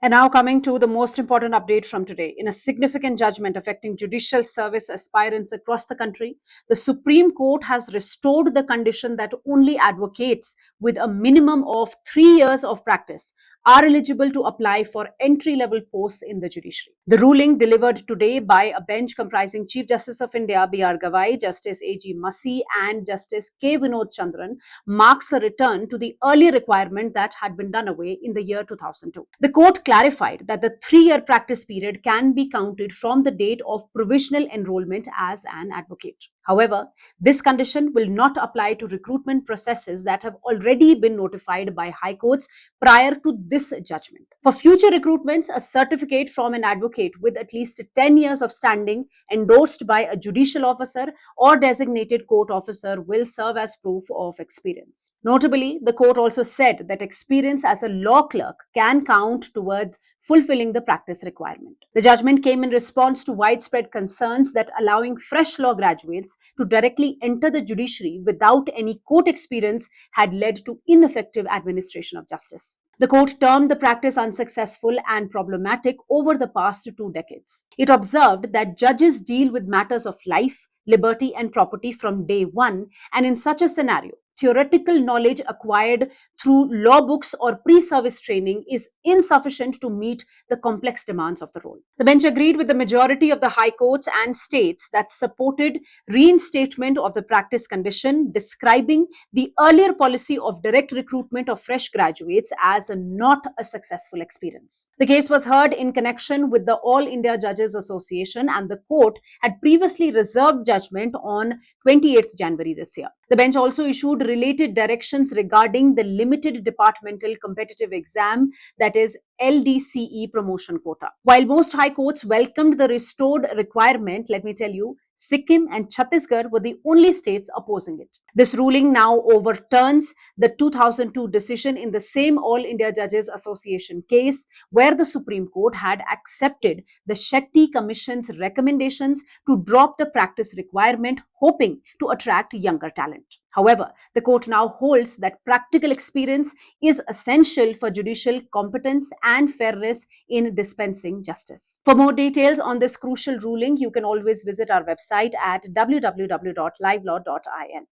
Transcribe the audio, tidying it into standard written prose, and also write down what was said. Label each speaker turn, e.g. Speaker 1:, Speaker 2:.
Speaker 1: And now, coming to the most important update from today. In a significant judgment affecting judicial service aspirants across the country, the Supreme Court has restored the condition that only advocates with a minimum of 3 years of practice are eligible to apply for entry level posts in the judiciary. The ruling, delivered today by a bench comprising Chief Justice of India B.R. Gavai, Justice A.G. Masi, and Justice K. Vinod Chandran, marks a return to the earlier requirement that had been done away in the year 2002. The court clarified that the 3 year practice period can be counted from the date of provisional enrollment as an advocate. However, this condition will not apply to recruitment processes that have already been notified by high courts prior to this judgment. For future recruitments, a certificate from an advocate with at least 10 years of standing, endorsed by a judicial officer or designated court officer, will serve as proof of experience. Notably, the court also said that experience as a law clerk can count towards fulfilling the practice requirement. The judgment came in response to widespread concerns that allowing fresh law graduates to directly enter the judiciary without any court experience had led to ineffective administration of justice. The court termed the practice unsuccessful and problematic over the past 2 decades. It observed that judges deal with matters of life, liberty, and property from day one, and in such a scenario, theoretical knowledge acquired through law books or pre-service training is insufficient to meet the complex demands of the role. The bench agreed with the majority of the high courts and states that supported reinstatement of the practice condition, describing the earlier policy of direct recruitment of fresh graduates as not a successful experience. The case was heard in connection with the All India Judges Association, and the court had previously reserved judgment on 28th January this year. The bench also issued related directions regarding the limited departmental competitive exam, that is LDCE promotion quota. While most high courts welcomed the restored requirement, let me tell you, Sikkim and Chhattisgarh were the only states opposing it. This ruling now overturns the 2002 decision in the same All India Judges Association case, where the Supreme Court had accepted the Shetty Commission's recommendations to drop the practice requirement, hoping to attract younger talent. However, the court now holds that practical experience is essential for judicial competence and fairness in dispensing justice. For more details on this crucial ruling, you can always visit our website at www.livelaw.in.